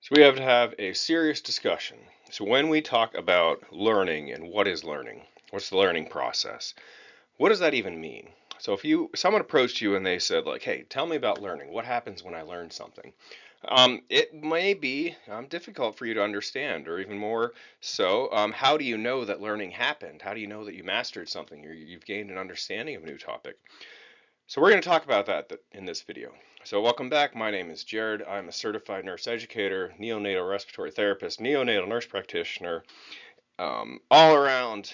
So we have to have a serious discussion. So when we talk about learning and what is learning, what's the learning process? What does that even mean? So if someone approached you and they said like, "Hey, tell me about learning. What happens when I learn something?" It may be difficult for you to understand, or even more so, how do you know that learning happened? How do you know that you mastered something or you've gained an understanding of a new topic? So we're going to talk about that in this video. So welcome back. My name is Jared. I'm a certified nurse educator, neonatal respiratory therapist, neonatal nurse practitioner, all around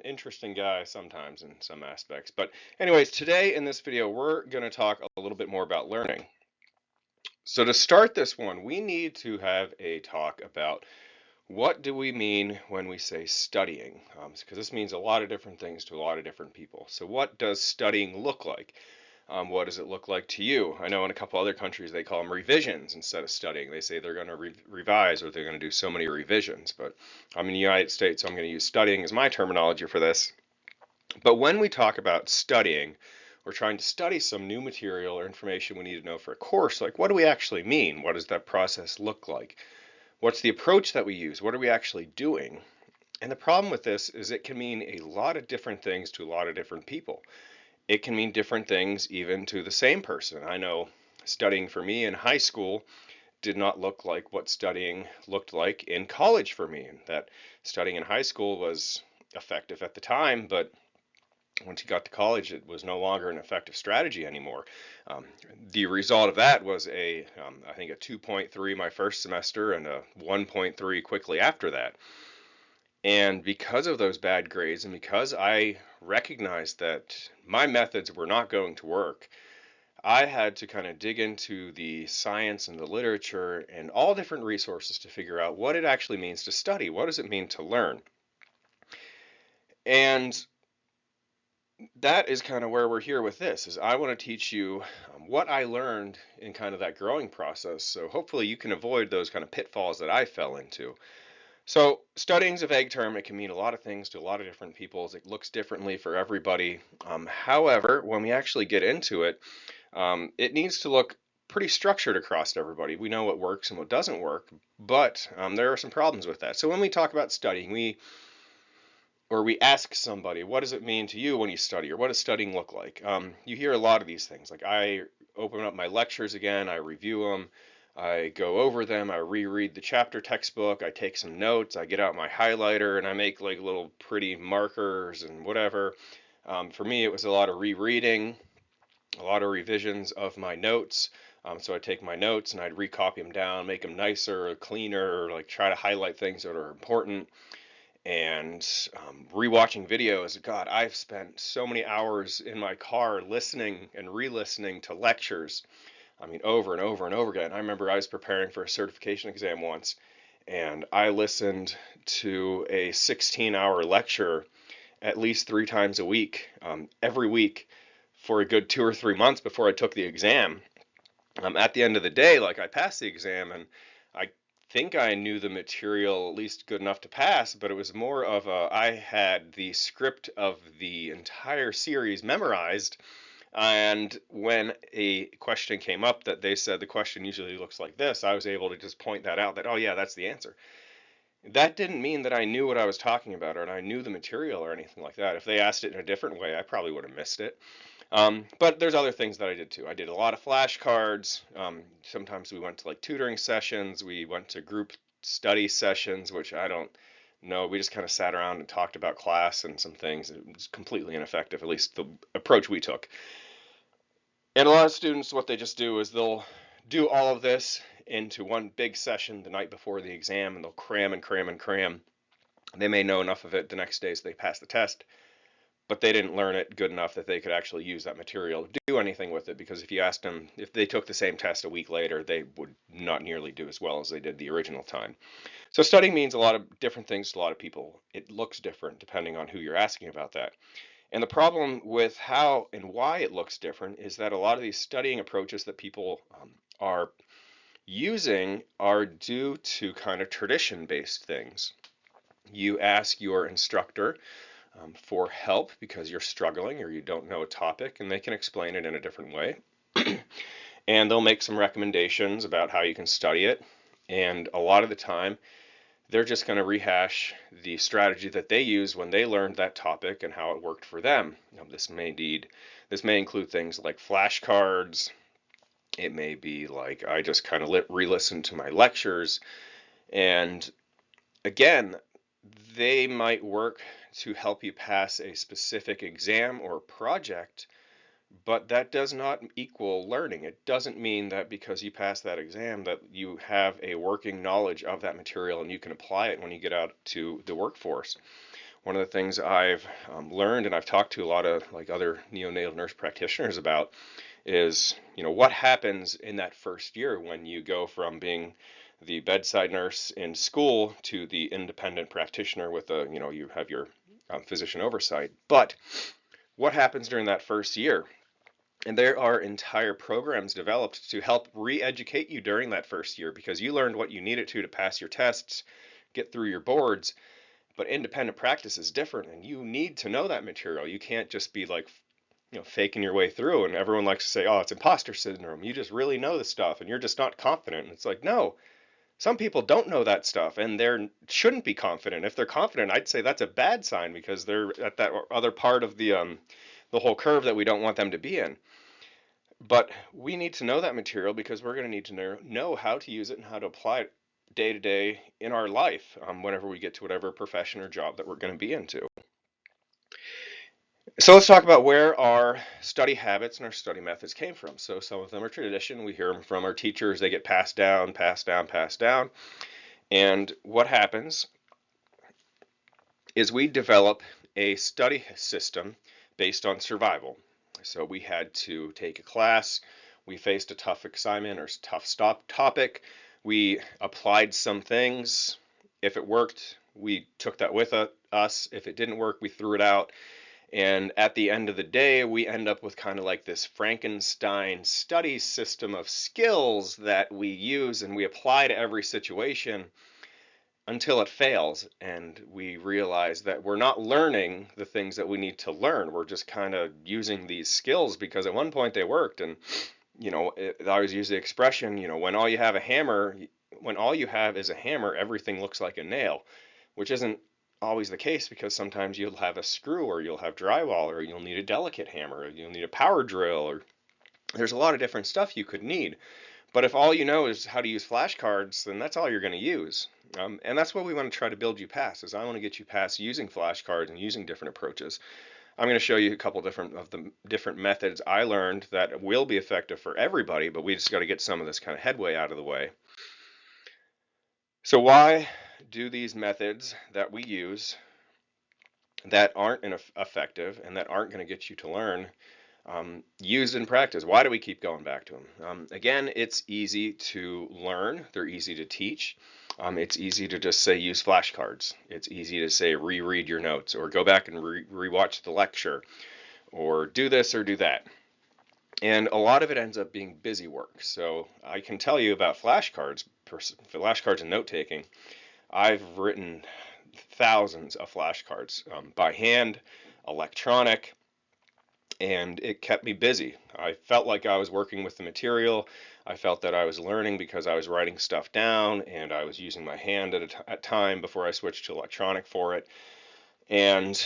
interesting guy sometimes in some aspects. But anyways, today in this video, we're going to talk a little bit more about learning. So to start this one, we need to have a talk about what do we mean when we say studying? Because this means a lot of different things to a lot of different people. So what does studying look like? What does it look like to you? I know in a couple other countries they call them revisions instead of studying. They say they're going to revise or they're going to do so many revisions. But I'm in the United States, so I'm going to use studying as my terminology for this. But when we talk about studying, we're trying to study some new material or information we need to know for a course. Like, what do we actually mean? What does that process look like? What's the approach that we use? What are we actually doing? And the problem with this is it can mean a lot of different things to a lot of different people. It can mean different things even to the same person. I know studying for me in high school did not look like what studying looked like in college for me. And that studying in high school was effective at the time, but once you got to college, it was no longer an effective strategy anymore. Um, the result of that was I think a 2.3 my first semester and a 1.3 quickly after that. And because of those bad grades, and because I recognized that my methods were not going to work, I had to kind of dig into the science and the literature and all different resources to figure out what it actually means to study. What does it mean to learn? And that is kind of where we're here with this is I want to teach you what I learned in kind of that growing process. So hopefully you can avoid those kind of pitfalls that I fell into. So studying is a vague term. It can mean a lot of things to a lot of different people. It looks differently for everybody. However, when we actually get into it, it needs to look pretty structured across everybody. We know what works and what doesn't work, but there are some problems with that. So when we talk about studying, we ask somebody, what does it mean to you when you study, or what does studying look like? You hear a lot of these things. Like I open up my lectures again, I review them, I go over them, I reread the chapter textbook, I take some notes, I get out my highlighter, and I make like little pretty markers and whatever. For me, it was a lot of rereading, a lot of revisions of my notes. So I'd take my notes and I'd recopy them down, make them nicer, or cleaner, or like try to highlight things that are important. And rewatching videos, God, I've spent so many hours in my car listening and re-listening to lectures. I mean, over and over and over again. I remember I was preparing for a certification exam once, and I listened to a 16-hour lecture at least 3 times a week, every week for a good 2 or 3 months before I took the exam. At the end of the day, like I passed the exam and I think I knew the material at least good enough to pass, but it was more of I had the script of the entire series memorized. And when a question came up that they said the question usually looks like this, I was able to just point that out that, oh, yeah, that's the answer. That didn't mean that I knew what I was talking about or I knew the material or anything like that. If they asked it in a different way, I probably would have missed it. But there's other things that I did too. I did a lot of flashcards. Sometimes we went to like tutoring sessions. We went to group study sessions, which I don't know. We just kind of sat around and talked about class and some things. It was completely ineffective, at least the approach we took. And a lot of students, what they just do is they'll do all of this into one big session the night before the exam, and they'll cram and cram and cram. They may know enough of it the next day so they pass the test, but they didn't learn it good enough that they could actually use that material to do anything with it, because if you asked them if they took the same test a week later, they would not nearly do as well as they did the original time. So studying means a lot of different things to a lot of people. It looks different depending on who you're asking about that. And the problem with how and why it looks different is that a lot of these studying approaches that people are using are due to kind of tradition-based things. You ask your instructor for help because you're struggling or you don't know a topic, and they can explain it in a different way. And they'll make some recommendations about how you can study it. And a lot of the time, they're just going to rehash the strategy that they used when they learned that topic and how it worked for them. This may include things like flashcards. It may be like I just kind of re-listen to my lectures. And again, they might work to help you pass a specific exam or project, but that does not equal learning. It doesn't mean that because you pass that exam that you have a working knowledge of that material and you can apply it when you get out to the workforce. One of the things I've learned, and I've talked to a lot of like other neonatal nurse practitioners about, is what happens in that first year when you go from being the bedside nurse in school to the independent practitioner with you have your physician oversight. But what happens during that first year? And there are entire programs developed to help re-educate you during that first year because you learned what you needed to pass your tests, get through your boards. But independent practice is different, and you need to know that material. You can't just be like, faking your way through. And everyone likes to say, "Oh, it's imposter syndrome. You just really know the stuff, and you're just not confident." And it's like, no, some people don't know that stuff, and they shouldn't be confident. If they're confident, I'd say that's a bad sign because they're at that other part of the whole curve that we don't want them to be in. But we need to know that material because we're going to need to know how to use it and how to apply it day to day in our life whenever we get to whatever profession or job that we're going to be into. So let's talk about where our study habits and our study methods came from. So some of them are tradition. We hear them from our teachers. They get passed down, passed down, passed down. And what happens is we develop a study system based on survival. So we had to take a class, we faced a tough assignment or tough topic, we applied some things. If it worked, we took that with us. If it didn't work, we threw it out. And at the end of the day, we end up with kind of like this Frankenstein study system of skills that we use and we apply to every situation until it fails. And we realize that we're not learning the things that we need to learn. We're just kind of using these skills because at one point they worked. And, I always use the expression, when all you have is a hammer, everything looks like a nail, which isn't always the case because sometimes you'll have a screw or you'll have drywall or you'll need a delicate hammer or you'll need a power drill or there's a lot of different stuff you could need. But if all you know is how to use flashcards, then that's all you're going to use. And that's what we want to try to build you past, is I want to get you past using flashcards and using different approaches. I'm going to show you a couple of the different methods I learned that will be effective for everybody, but we just got to get some of this kind of headway out of the way. So why do these methods that we use that aren't effective and that aren't going to get you to learn used in practice? Why do we keep going back to them? Again, it's easy to learn. They're easy to teach. It's easy to just say use flashcards. It's easy to say reread your notes or go back and rewatch the lecture or do this or do that. And a lot of it ends up being busy work. So I can tell you about flashcards and note taking. I've written thousands of flashcards by hand, electronic, and it kept me busy. I felt like I was working with the material. I felt that I was learning because I was writing stuff down and I was using my hand at a time before I switched to electronic for it. And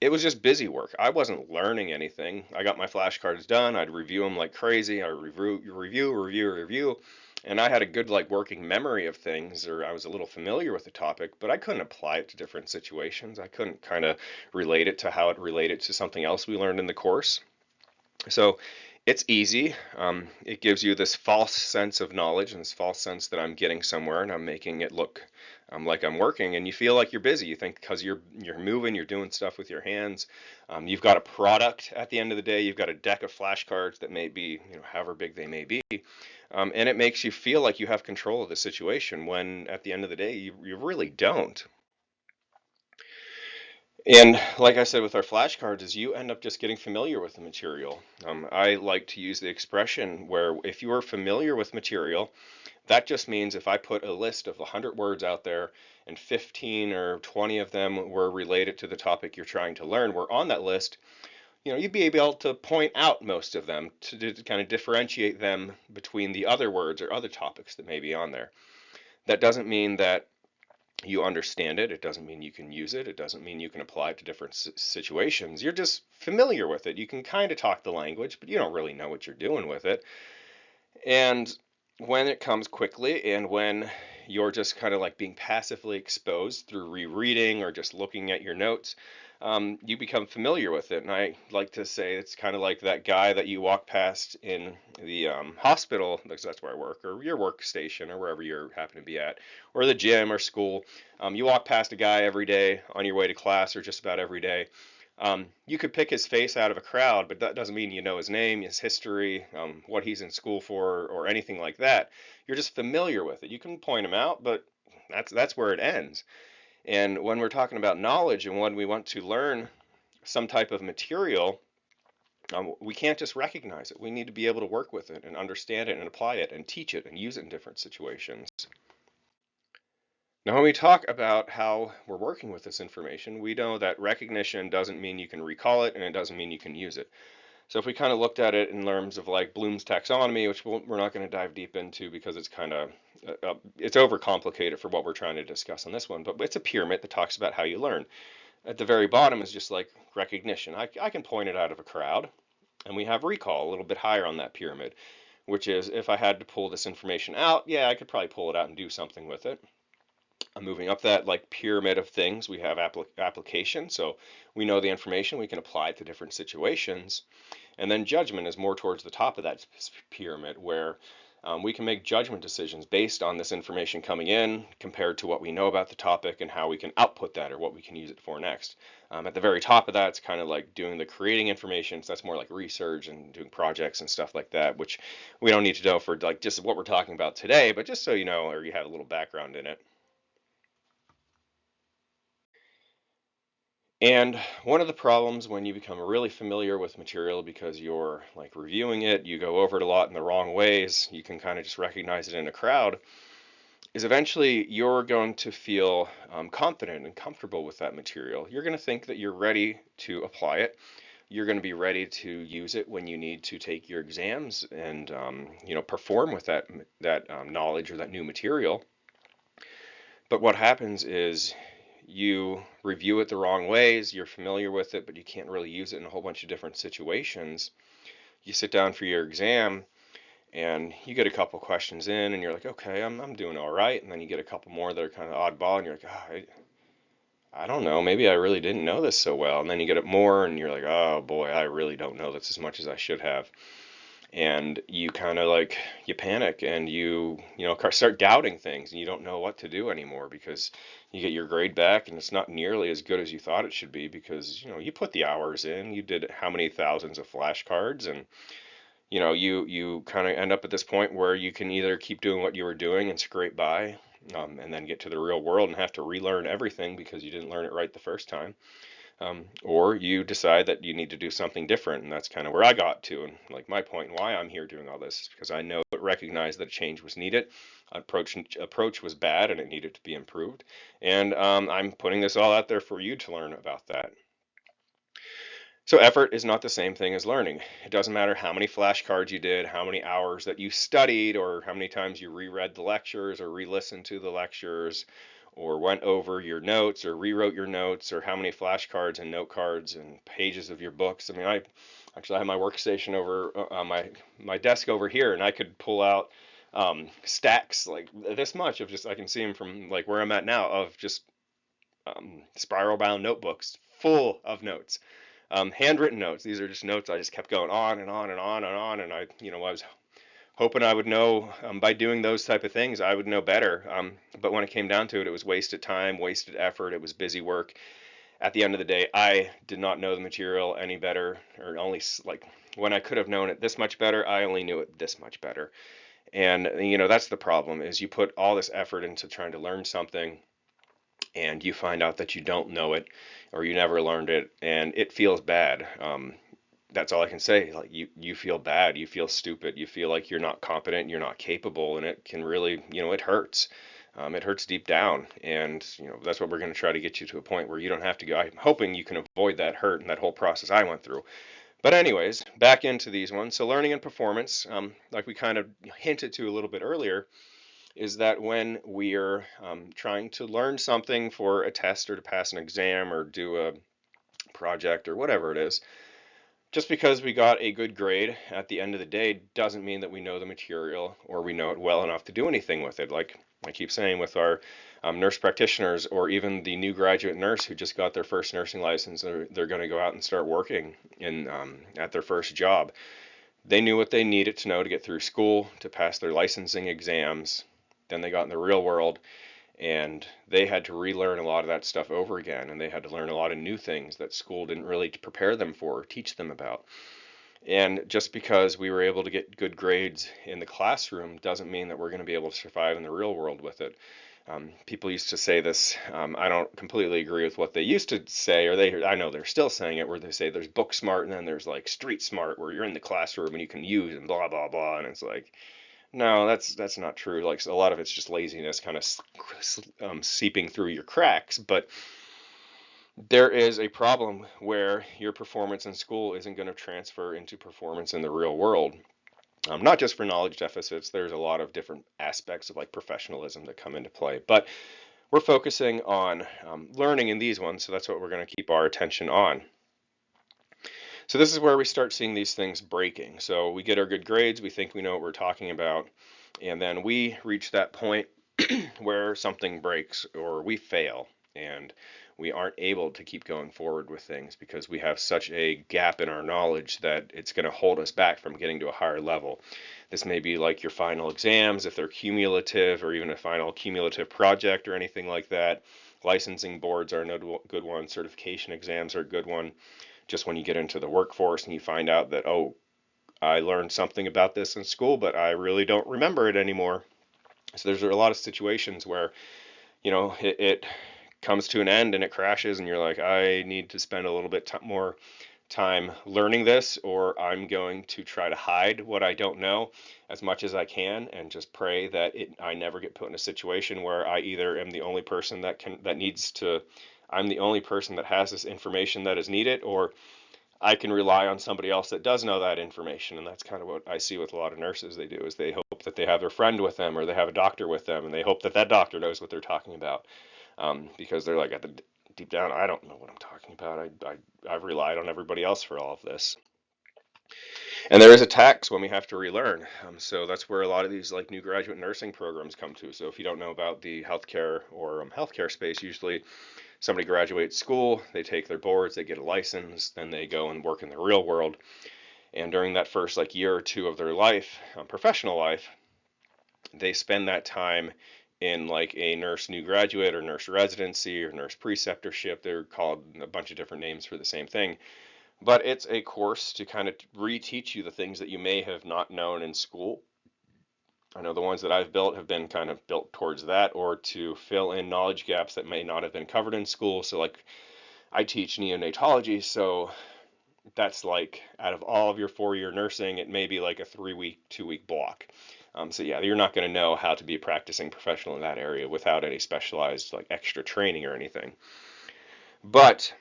it was just busy work. I wasn't learning anything. I got my flashcards done. I'd review them like crazy. I review. And I had a good like working memory of things, or I was a little familiar with the topic, but I couldn't apply it to different situations. I couldn't kind of relate it to how it related to something else we learned in the course. So it's easy. It gives you this false sense of knowledge and this false sense that I'm getting somewhere and I'm making it look like I'm working, and you feel like you're busy. You think because you're moving, you're doing stuff with your hands. You've got a product at the end of the day. You've got a deck of flashcards that may be, however big they may be, and it makes you feel like you have control of the situation when at the end of the day you really don't. And like I said with our flashcards, is you end up just getting familiar with the material. I like to use the expression where if you are familiar with material, that just means if I put a list of 100 words out there and 15 or 20 of them were related to the topic you're trying to learn, were on that list, you'd be able to point out most of them to kind of differentiate them between the other words or other topics that may be on there. That doesn't mean that you understand it. It doesn't mean you can use it. It doesn't mean you can apply it to different situations. You're just familiar with it. You can kind of talk the language, but you don't really know what you're doing with it. And when it comes quickly and when you're just kind of like being passively exposed through rereading or just looking at your notes, you become familiar with it. And I like to say it's kind of like that guy that you walk past in the hospital, because that's where I work, or your workstation, or wherever you happen to be at, or the gym or school. You walk past a guy every day on your way to class, or just about every day. You could pick his face out of a crowd, but that doesn't mean you know his name, his history, what he's in school for, or anything like that. You're just familiar with it. You can point him out, but that's where it ends. And when we're talking about knowledge and when we want to learn some type of material, we can't just recognize it. We need to be able to work with it and understand it and apply it and teach it and use it in different situations. Now, when we talk about how we're working with this information, we know that recognition doesn't mean you can recall it and it doesn't mean you can use it. So if we kind of looked at it in terms of like Bloom's taxonomy, which we're not going to dive deep into because it's kind of it's overcomplicated for what we're trying to discuss on this one, but it's a pyramid that talks about how you learn. At the very bottom is just like recognition. I can point it out of a crowd, and we have recall a little bit higher on that pyramid, which is if I had to pull this information out, yeah, I could probably pull it out and do something with it. Moving up that like pyramid of things, we have application. So we know the information, we can apply it to different situations. And then judgment is more towards the top of that pyramid, where we can make judgment decisions based on this information coming in compared to what we know about the topic and how we can output that or what we can use it for next. At the very top of that, it's kind of like doing the creating information. So that's more like research and doing projects and stuff like that, which we don't need to know for like just what we're talking about today, but just so you know, or you have a little background in it. And one of the problems when you become really familiar with material because you're like reviewing it, you go over it a lot in the wrong ways, you can kind of just recognize it in a crowd, is eventually you're going to feel confident and comfortable with that material. You're going to think that you're ready to apply it. You're going to be ready to use it when you need to take your exams and perform with that knowledge or that new material. But what happens is you review it the wrong ways, you're familiar with it, but you can't really use it in a whole bunch of different situations. You sit down for your exam and you get a couple questions in and you're like, okay, I'm doing all right. And then you get a couple more that are kind of oddball and you're like, oh, I don't know, maybe I really didn't know this so well. And then you get it more and you're like, oh boy, I really don't know this as much as I should have. And you kind of like you panic and you start doubting things and you don't know what to do anymore because you get your grade back and it's not nearly as good as you thought it should be because you put the hours in, you did how many thousands of flashcards, and you kind of end up at this point where you can either keep doing what you were doing and scrape by, and then get to the real world and have to relearn everything because you didn't learn it right the first time, or you decide that you need to do something different. And that's kind of where I got to. And like my point and why I'm here doing all this is because I know but recognize that a change was needed. Approach was bad and it needed to be improved. And I'm putting this all out there for you to learn about that. So effort is not the same thing as learning. It doesn't matter how many flashcards you did, how many hours that you studied, or how many times you reread the lectures or re-listened to the lectures, or went over your notes or rewrote your notes, or how many flashcards and note cards and pages of your books. I mean, I actually have my workstation over my desk over here, and I could pull out stacks like this much of just I can see them from like where I'm at now of just spiral bound notebooks full of notes. Handwritten notes. These are just notes I just kept going on and on and on and on. And I was hoping I would know by doing those type of things, I would know better. But when it came down to it, it was wasted time, wasted effort. It was busy work. At the end of the day, I did not know the material any better, or only like when I could have known it this much better, I only knew it this much better. And that's the problem is you put all this effort into trying to learn something and you find out that you don't know it or you never learned it and it feels bad. That's all I can say. Like you feel bad, you feel stupid, you feel like you're not competent, you're not capable, and it can really, it hurts. It hurts deep down, and that's what we're going to try to get you to a point where you don't have to go. I'm hoping you can avoid that hurt and that whole process I went through. But anyways, back into these ones. So learning and performance, like we kind of hinted to a little bit earlier, is that when we're trying to learn something for a test or to pass an exam or do a project or whatever it is, just because we got a good grade at the end of the day doesn't mean that we know the material or we know it well enough to do anything with it. Like I keep saying with our nurse practitioners or even the new graduate nurse who just got their first nursing license, they're going to go out and start working in at their first job. They knew what they needed to know to get through school, to pass their licensing exams. Then they got in the real world and they had to relearn a lot of that stuff over again, and they had to learn a lot of new things that school didn't really prepare them for or teach them about. And just because we were able to get good grades in the classroom doesn't mean that we're going to be able to survive in the real world with it. People used to say this. I don't completely agree with what they used to say, or I know they're still saying it, where they say there's book smart and then there's like street smart, where you're in the classroom and you can use and blah blah blah, and it's like, no, that's not true. Like a lot of it's just laziness kind of seeping through your cracks. But there is a problem where your performance in school isn't going to transfer into performance in the real world. Not just for knowledge deficits, there's a lot of different aspects of like professionalism that come into play. But we're focusing on learning in these ones, so that's what we're going to keep our attention on. So this is where we start seeing these things breaking. So we get our good grades, we think we know what we're talking about, and then we reach that point where something breaks or we fail and we aren't able to keep going forward with things because we have such a gap in our knowledge that it's going to hold us back from getting to a higher level. This may be like your final exams if they're cumulative, or even a final cumulative project or anything like that. Licensing boards are a good one. Certification exams are a good one. Just when you get into the workforce and you find out that, oh, I learned something about this in school, but I really don't remember it anymore. So there's a lot of situations where, it comes to an end and it crashes and you're like, I need to spend a little bit more time learning this, or I'm going to try to hide what I don't know as much as I can and just pray that I never get put in a situation where I either am the only person I'm the only person that has this information that is needed, or I can rely on somebody else that does know that information. And that's kind of what I see with a lot of nurses. They do is they hope that they have their friend with them or they have a doctor with them, and they hope that that doctor knows what they're talking about, because they're like, deep down, I don't know what I'm talking about. I've relied on everybody else for all of this. And there is a tax when we have to relearn. So that's where a lot of these like new graduate nursing programs come to. So if you don't know about the healthcare or healthcare space, usually somebody graduates school, they take their boards, they get a license, then they go and work in the real world. And during that first like year or two of their life, professional life, they spend that time in like a nurse new graduate or nurse residency or nurse preceptorship. They're called a bunch of different names for the same thing. But it's a course to kind of reteach you the things that you may have not known in school. I know the ones that I've built have been kind of built towards that, or to fill in knowledge gaps that may not have been covered in school. So like I teach neonatology, so that's like out of all of your 4-year nursing, it may be like a 3-week, 2-week block. So yeah, you're not going to know how to be a practicing professional in that area without any specialized like extra training or anything. But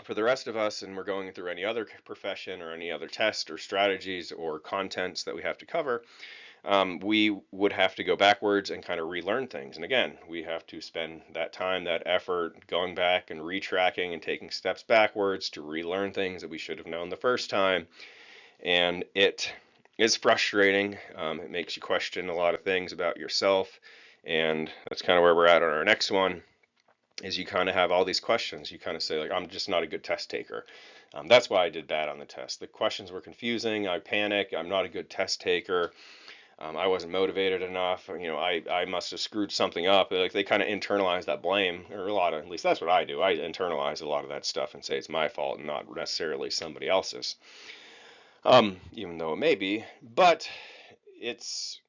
for the rest of us, and we're going through any other profession or any other test or strategies or contents that we have to cover, we would have to go backwards and kind of relearn things. And again, we have to spend that time, that effort, going back and retracking and taking steps backwards to relearn things that we should have known the first time. And it is frustrating. It makes you question a lot of things about yourself. And that's kind of where we're at on our next one, is you kind of have all these questions. You kind of say, like, I'm just not a good test taker. That's why I did bad on the test. The questions were confusing. I panic. I'm not a good test taker. I wasn't motivated enough. I must have screwed something up. Like they kind of internalize that blame, or at least that's what I do. I internalize a lot of that stuff and say it's my fault and not necessarily somebody else's. Even though it may be, but it's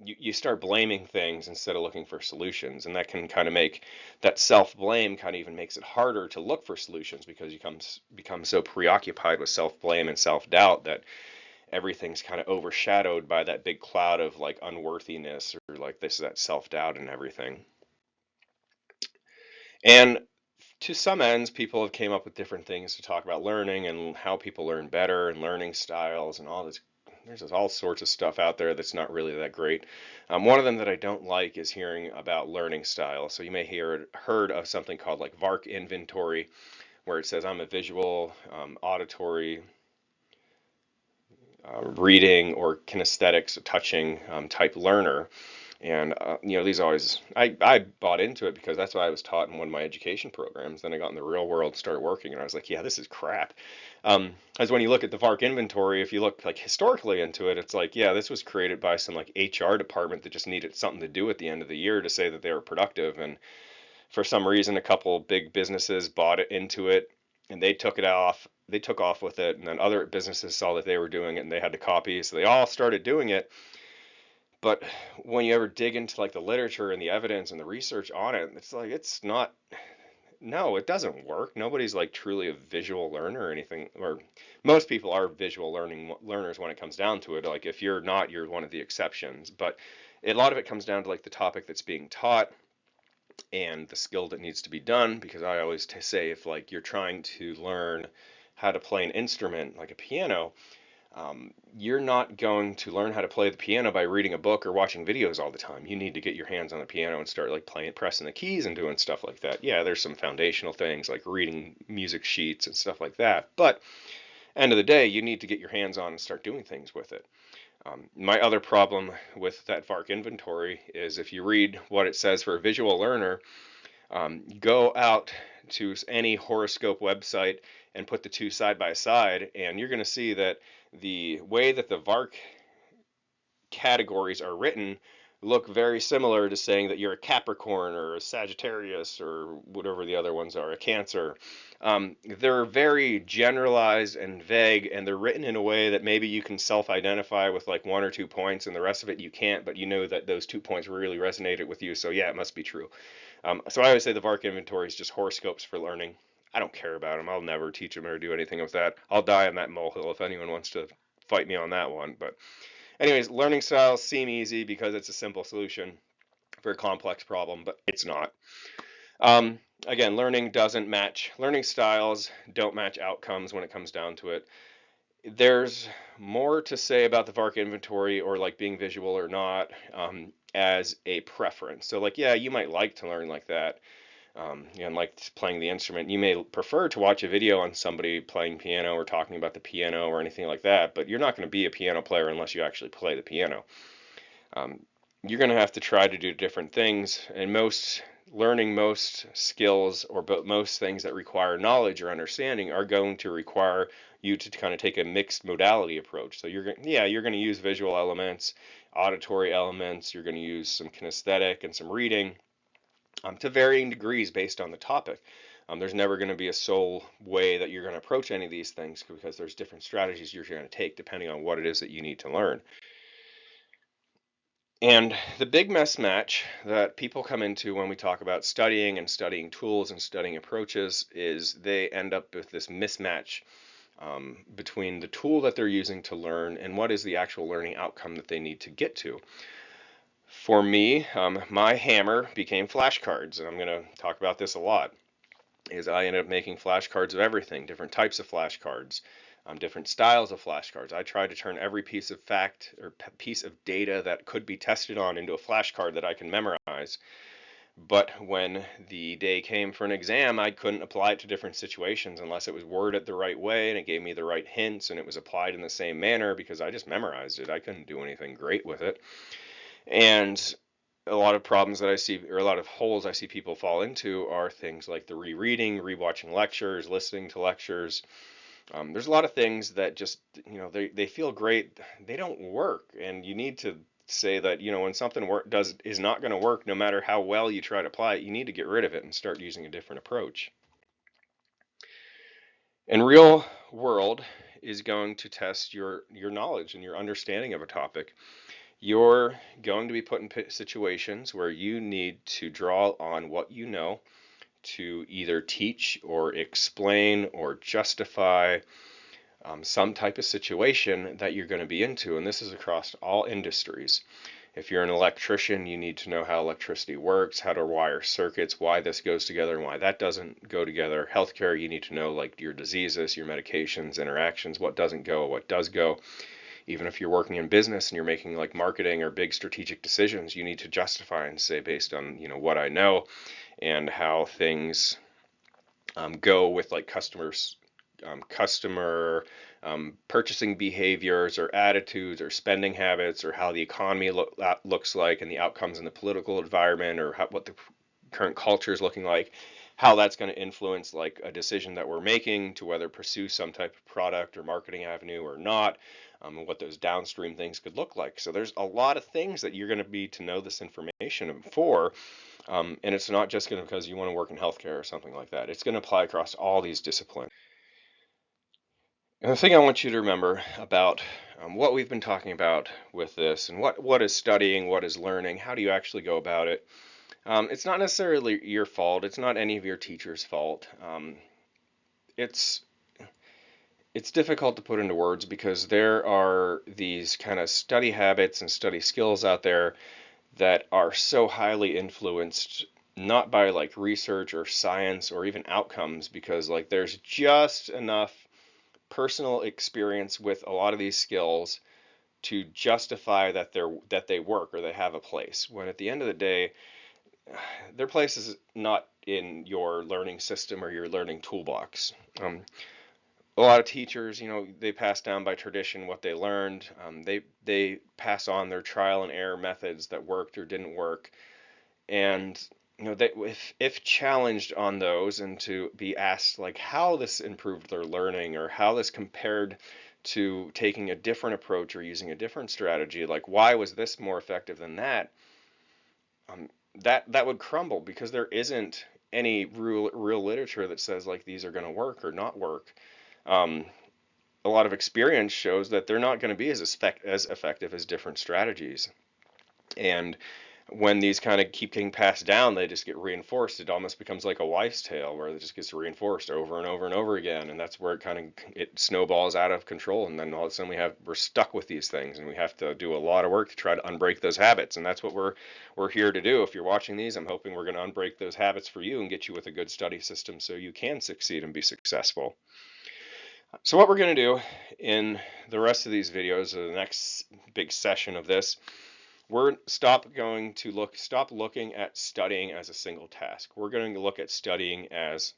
you start blaming things instead of looking for solutions, and that can kind of make that self-blame kind of even makes it harder to look for solutions, because you become so preoccupied with self-blame and self-doubt that everything's kind of overshadowed by that big cloud of like unworthiness or like this that self-doubt and everything. And to some ends, people have came up with different things to talk about learning and how people learn better and learning styles and all this. There's just all sorts of stuff out there that's not really that great. One of them that I don't like is hearing about learning styles. So you may heard of something called like VARK inventory, where it says I'm a visual, auditory, reading, or kinesthetics, touching type learner. And these always I bought into it because that's what I was taught in one of my education programs. Then I got in the real world, started working, and I was like, yeah, this is crap. As when you look at the VARK inventory, if you look like historically into it, it's like, yeah, this was created by some like HR department that just needed something to do at the end of the year to say that they were productive. And for some reason, a couple big businesses bought it into it, and they took it off. They took off with it, and then other businesses saw that they were doing it, and they had to copy, so they all started doing it. But when you ever dig into like the literature and the evidence and the research on it, it's like it's not, no, it doesn't work. Nobody's like truly a visual learner or anything, or most people are visual learning learners when it comes down to it. Like if you're not, you're one of the exceptions. But a lot of it comes down to like the topic that's being taught and the skill that needs to be done. Because I always say if like you're trying to learn how to play an instrument like a piano, you're not going to learn how to play the piano by reading a book or watching videos all the time. You need to get your hands on the piano and start like playing, pressing the keys and doing stuff like that. Yeah, there's some foundational things like reading music sheets and stuff like that. But end of the day, you need to get your hands on and start doing things with it. My other problem with that VARK inventory is if you read what it says for a visual learner, go out to any horoscope website and put the two side by side, and you're going to see that the way that the VARK categories are written look very similar to saying that you're a Capricorn or a Sagittarius or whatever the other ones are, a Cancer. They're very generalized and vague, and they're written in a way that maybe you can self-identify with like 1 or 2 points, and the rest of it you can't, but you know that those 2 points really resonated with you, so yeah, it must be true. So I always say the VARK inventory is just horoscopes for learning. I don't care about them. I'll never teach them or do anything with that. I'll die on that molehill if anyone wants to fight me on that one. But anyways, learning styles seem easy because it's a simple solution for a complex problem, but it's not. Again, learning styles don't match outcomes when it comes down to it. There's more to say about the VARK inventory or like being visual or not, as a preference. So like, yeah, you might like to learn like that, and like playing the instrument. You may prefer to watch a video on somebody playing piano or talking about the piano or anything like that, but you're not going to be a piano player unless you actually play the piano. Um, you're going to have to try to do different things, and most skills or most things that require knowledge or understanding are going to require you to kind of take a mixed modality approach. So you're going to use visual elements, auditory elements, you're going to use some kinesthetic and some reading, to varying degrees based on the topic. There's never going to be a sole way that you're going to approach any of these things because there's different strategies you're going to take depending on what it is that you need to learn. And the big mismatch that people come into when we talk about studying and studying tools and studying approaches is they end up with this mismatch, between the tool that they're using to learn and what is the actual learning outcome that they need to get to. For me, my hammer became flashcards, and I'm going to talk about this a lot. Is I ended up making flashcards of everything, different types of flashcards, different styles of flashcards. I tried to turn every piece of fact or piece of data that could be tested on into a flashcard that I can memorize. But when the day came for an exam, I couldn't apply it to different situations unless it was worded the right way and it gave me the right hints and it was applied in the same manner because I just memorized it. I couldn't do anything great with it. And a lot of problems that I see, or a lot of holes I see people fall into, are things like the rereading, rewatching lectures, listening to lectures. There's a lot of things that just, they feel great, they don't work, and you need to say that, when something is not going to work, no matter how well you try to apply it, you need to get rid of it and start using a different approach. And real world is going to test your knowledge and your understanding of a topic. You're going to be put in situations where you need to draw on what you know to either teach or explain or justify some type of situation that you're going to be into, and this is across all industries. If you're an electrician, you need to know how electricity works, how to wire circuits, why this goes together and why that doesn't go together. Healthcare, you need to know like your diseases, your medications, interactions, what doesn't go, what does go. Even if you're working in business and you're making like marketing or big strategic decisions, you need to justify and say based on, what I know and how things go with like customer purchasing behaviors or attitudes or spending habits or how the economy looks like and the outcomes in the political environment or what the current culture is looking like, how that's going to influence like a decision that we're making to whether pursue some type of product or marketing avenue or not, and what those downstream things could look like. So there's a lot of things that you're going to be to know this information for, and it's not just going to because you want to work in healthcare or something like that. It's going to apply across all these disciplines. And the thing I want you to remember about what we've been talking about with this and what is studying, what is learning, how do you actually go about it? It's not necessarily your fault. It's not any of your teacher's fault. It's it's difficult to put into words because there are these kind of study habits and study skills out there that are so highly influenced not by like research or science or even outcomes because like there's just enough personal experience with a lot of these skills to justify that they work or they have a place. When at the end of the day, their place is not in your learning system or your learning toolbox. A lot of teachers, they pass down by tradition what they learned. They pass on their trial and error methods that worked or didn't work, and they, if challenged on those and to be asked like how this improved their learning or how this compared to taking a different approach or using a different strategy, like why was this more effective than that, um, that would crumble because there isn't any real literature that says like these are going to work or not work. Um, a lot of experience shows that they're not going to be as effective as different strategies. And when these kind of keep getting passed down, they just get reinforced. It almost becomes like a wife's tale where it just gets reinforced over and over and over again, and that's where it snowballs out of control. And then all of a sudden we're stuck with these things, and we have to do a lot of work to try to unbreak those habits. And that's what we're here to do. If you're watching these, I'm hoping we're going to unbreak those habits for you and get you with a good study system so you can succeed and be successful. So what we're going to do in the rest of these videos, or the next big session of this, we're stop looking at studying as a single task. We're going to look at studying as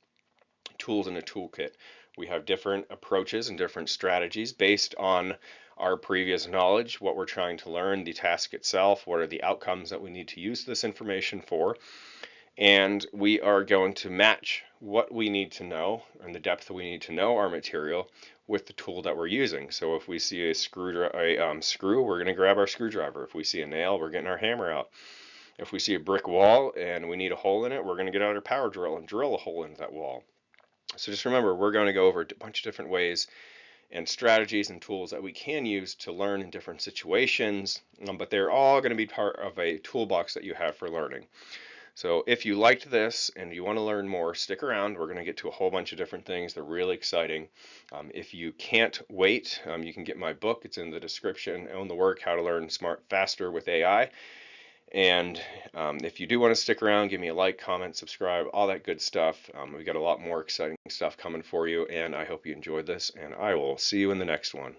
tools in a toolkit. We have different approaches and different strategies based on our previous knowledge, what we're trying to learn, the task itself, what are the outcomes that we need to use this information for. And we are going to match what we need to know and the depth that we need to know our material with the tool that we're using. So if we see a screw, we're going to grab our screwdriver. If we see a nail, we're getting our hammer out. If we see a brick wall and we need a hole in it, we're going to get out our power drill and drill a hole into that wall. So just remember, we're going to go over a bunch of different ways and strategies and tools that we can use to learn in different situations, but they're all going to be part of a toolbox that you have for learning. So if you liked this and you want to learn more, stick around. We're going to get to a whole bunch of different things. They're really exciting. If you can't wait, you can get my book. It's in the description. Own the Work, How to Learn Smart Faster with AI. And if you do want to stick around, give me a like, comment, subscribe, all that good stuff. We got a lot more exciting stuff coming for you, and I hope you enjoyed this, and I will see you in the next one.